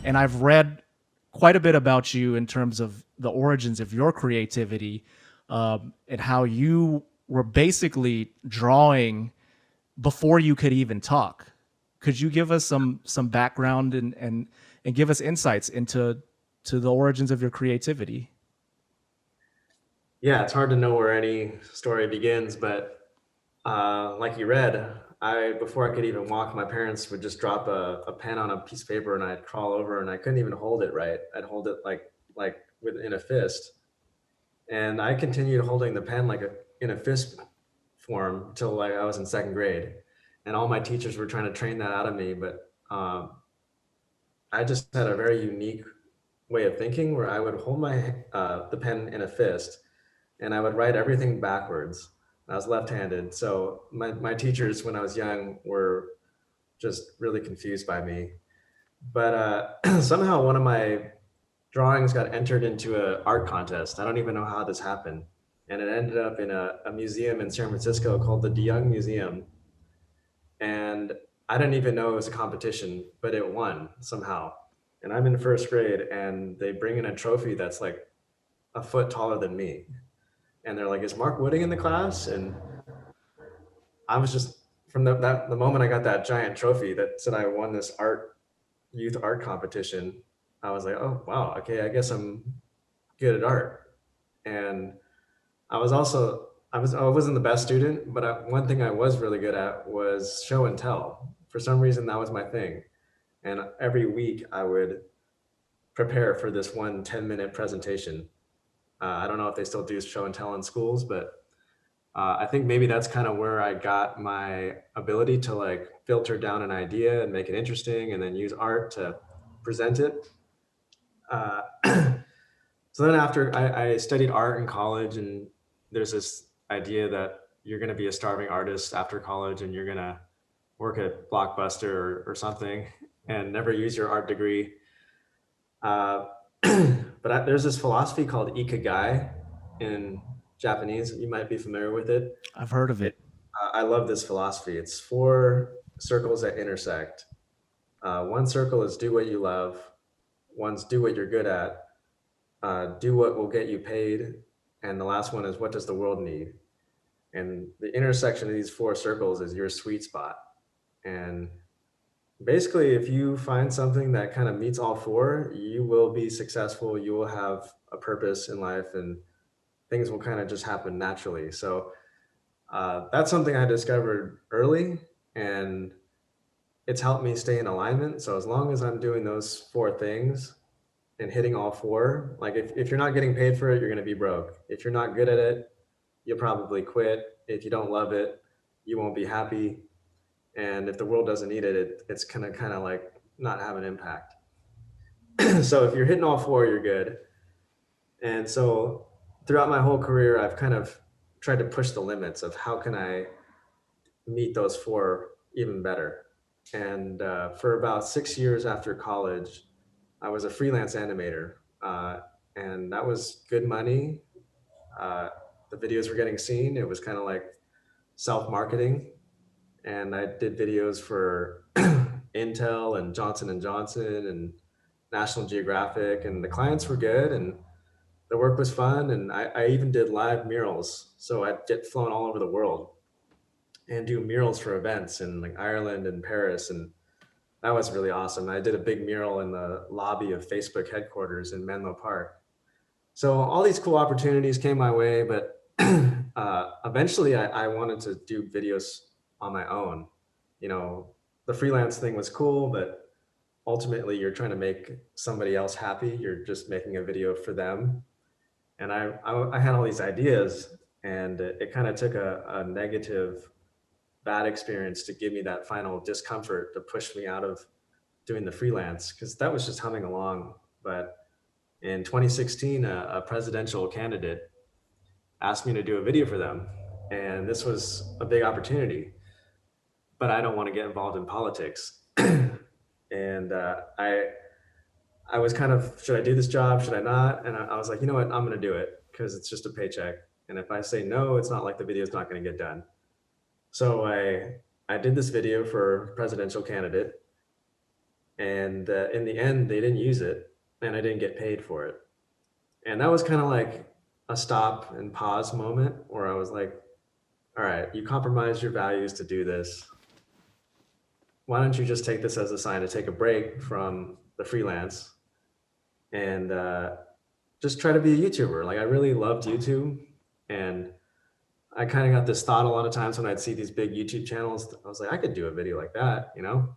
and I've read quite a bit about you in terms of the origins of your creativity, and how you were basically drawing before you could even talk. Could you give us some background and give us insights into the origins of your creativity? Yeah, it's hard to know where any story begins, but like you read, I before I could even walk, my parents would just drop a pen on a piece of paper and I'd crawl over and I couldn't even hold it right. I'd hold it like within a fist, and I continued holding the pen in a fist form till like I was in second grade, and all my teachers were trying to train that out of me, but I just had a very unique way of thinking where I would hold the pen in a fist and I would write everything backwards. I was left-handed, so my teachers when I was young were just really confused by me. But somehow one of my drawings got entered into an art contest. I don't even know how this happened, and it ended up in a museum in San Francisco called the DeYoung Museum. And I didn't even know it was a competition, but it won somehow. And I'm in first grade, and they bring in a trophy that's like a foot taller than me. And they're like, "Is Mark Wooding in the class?" And I was just from the moment I got that giant trophy that said I won this youth art competition, I was like, "Oh wow, okay, I guess I'm good at art." And I wasn't the best student, but one thing I was really good at was show and tell. For some reason, that was my thing. And every week I would prepare for this 10-minute presentation. I don't know if they still do show and tell in schools, but I think maybe that's kind of where I got my ability to like filter down an idea and make it interesting and then use art to present it. Uh, so then after I studied art in college, and there's this idea that you're going to be a starving artist after college and you're going to work at Blockbuster or something and never use your art degree. Uh, there's this philosophy called ikigai in Japanese. You might be familiar with it. I've heard of it. I love this philosophy. It's four circles that intersect. One circle is do what you love. One's do what you're good at. Do what will get you paid. And the last one is what does the world need? And the intersection of these four circles is your sweet spot. And basically, if you find something that kind of meets all four, you will be successful. You will have a purpose in life, and things will kind of just happen naturally. So that's something I discovered early, and it's helped me stay in alignment. So as long as I'm doing those four things and hitting all four, like if you're not getting paid for it, you're going to be broke. If you're not good at it, you'll probably quit. If you don't love it, you won't be happy. And if the world doesn't need it's gonna kind of like not have an impact. So if you're hitting all four, you're good. And so throughout my whole career, I've kind of tried to push the limits of how can I meet those four even better. And for about 6 years after college, I was a freelance animator, and that was good money. Uh, the videos were getting seen. It was kind of like self marketing, and I did videos for Intel and Johnson and Johnson and National Geographic, and the clients were good, and the work was fun, and I even did live murals, so I'd get flown all over the world and do murals for events in like Ireland and Paris, and that was really awesome. I did a big mural in the lobby of Facebook headquarters in Menlo Park. So all these cool opportunities came my way, but eventually I wanted to do videos on my own. You know, the freelance thing was cool, but ultimately you're trying to make somebody else happy. You're just making a video for them. And I had all these ideas, and it kind of took a negative, bad experience to give me that final discomfort to push me out of doing the freelance because that was just humming along. But in 2016, a presidential candidate asked me to do a video for them. And this was a big opportunity, but I don't want to get involved in politics. And I was kind of, should I do this job? Should I not? And I was like, you know what? I'm going to do it because it's just a paycheck. And if I say no, it's not like the video is not going to get done. So I did this video for presidential candidate, And in the end, they didn't use it, and I didn't get paid for it. And that was kind of like a stop and pause moment where I was like, all right, you compromised your values to do this. Why don't you just take this as a sign to take a break from the freelance and just try to be a YouTuber? Like, I really loved YouTube, and I kind of got this thought a lot of times when I'd see these big YouTube channels. I was like, I could do a video like that, you know?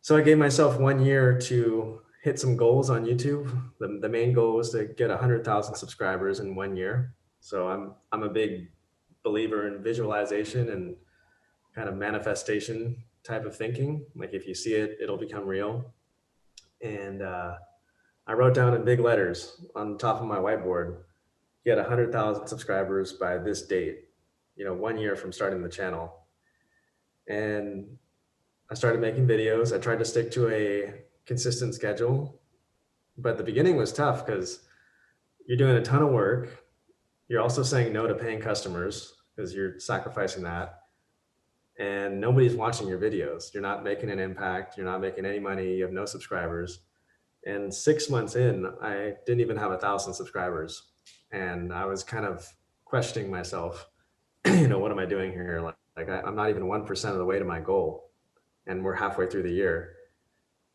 So I gave myself 1 year to hit some goals on YouTube. The main goal was to get 100,000 subscribers in 1 year. So I'm a big believer in visualization and kind of manifestation type of thinking. Like, if you see it, it'll become real. And I wrote down in big letters on top of my whiteboard, get 100,000 subscribers by this date, 1 year from starting the channel. And I started making videos. I tried to stick to a consistent schedule, but the beginning was tough because you're doing a ton of work. You're also saying no to paying customers because you're sacrificing that, and nobody's watching your videos. You're not making an impact. You're not making any money. You have no subscribers. And 6 months in, I didn't even have 1,000 subscribers. And I was kind of questioning myself, what am I doing here? I'm not even 1% of the way to my goal. And we're halfway through the year.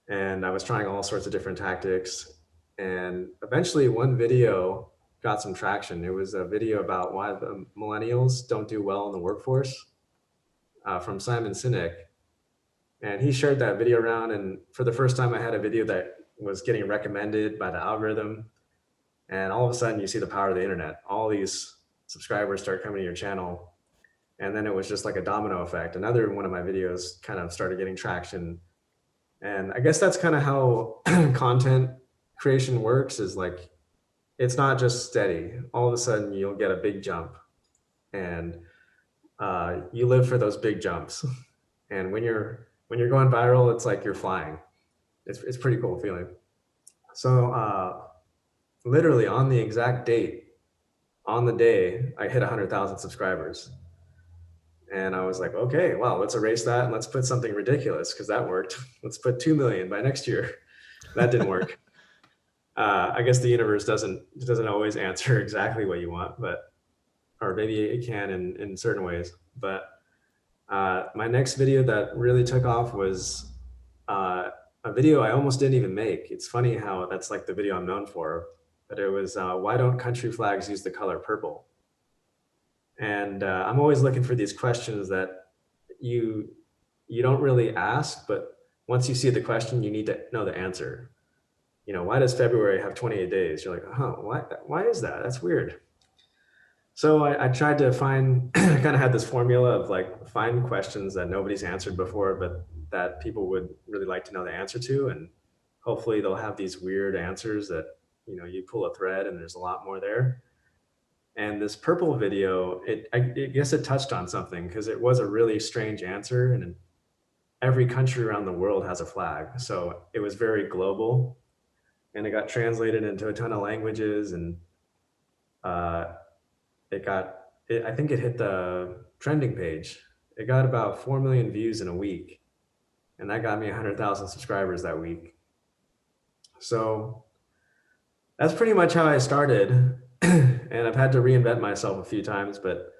And I was trying all sorts of different tactics. And eventually one video got some traction. It was a video about why the millennials don't do well in the workforce, from Simon Sinek. And he shared that video around. And for the first time, I had a video that was getting recommended by the algorithm. And all of a sudden you see the power of the internet. All these subscribers start coming to your channel. And then it was just like a domino effect. Another one of my videos kind of started getting traction. And I guess that's kind of how content creation works, is like, it's not just steady. All of a sudden you'll get a big jump, and you live for those big jumps. And when you're going viral, it's like you're flying. It's pretty cool feeling. So literally on the exact date, on the day, I hit 100,000 subscribers. And I was like, okay, well, let's erase that and let's put something ridiculous, because that worked. Let's put 2 million by next year. That didn't work. I guess the universe doesn't always answer exactly what you want, or maybe it can in certain ways. But my next video that really took off was a video I almost didn't even make. It's funny how that's like the video I'm known for, but it was why don't country flags use the color purple? And I'm always looking for these questions that you don't really ask, but once you see the question, you need to know the answer. Why does February have 28 days? You're like, why is that? That's weird. So I tried to find, kind of had this formula of like, find questions that nobody's answered before, but that people would really like to know the answer to. And hopefully they'll have these weird answers that, you pull a thread and there's a lot more there. And this purple video, I guess it touched on something, because it was a really strange answer. And every country around the world has a flag. So it was very global, and it got translated into a ton of languages. And I think it hit the trending page. It got about 4 million views in a week. And that got me 100,000 subscribers that week. So that's pretty much how I started. And I've had to reinvent myself a few times, but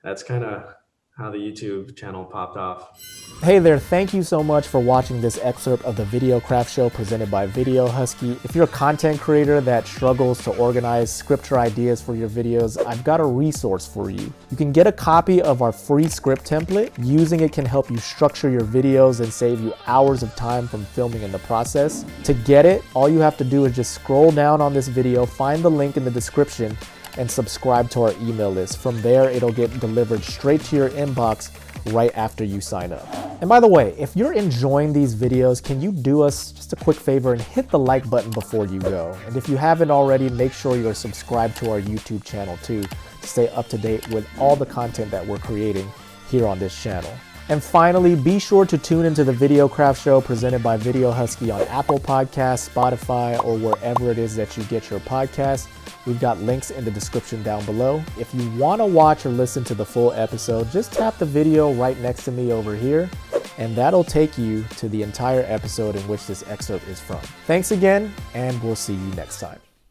that's kind of how the YouTube channel popped off. Hey there, thank you so much for watching this excerpt of the Videocraft show presented by Video Husky. If you're a content creator that struggles to organize scripture ideas for your videos, I've got a resource for you. You can get a copy of our free script template. Using it can help you structure your videos and save you hours of time from filming in the process. To get it, all you have to do is just scroll down on this video, find the link in the description, and subscribe to our email list. From there, it'll get delivered straight to your inbox right after you sign up. And by the way, if you're enjoying these videos, can you do us just a quick favor and hit the like button before you go? And if you haven't already, make sure you're subscribed to our YouTube channel too, to stay up to date with all the content that we're creating here on this channel. And finally, be sure to tune into the Videocraft show presented by Video Husky on Apple Podcasts, Spotify, or wherever it is that you get your podcasts. We've got links in the description down below. If you want to watch or listen to the full episode, just tap the video right next to me over here. and that'll take you to the entire episode in which this excerpt is from. Thanks again, and we'll see you next time.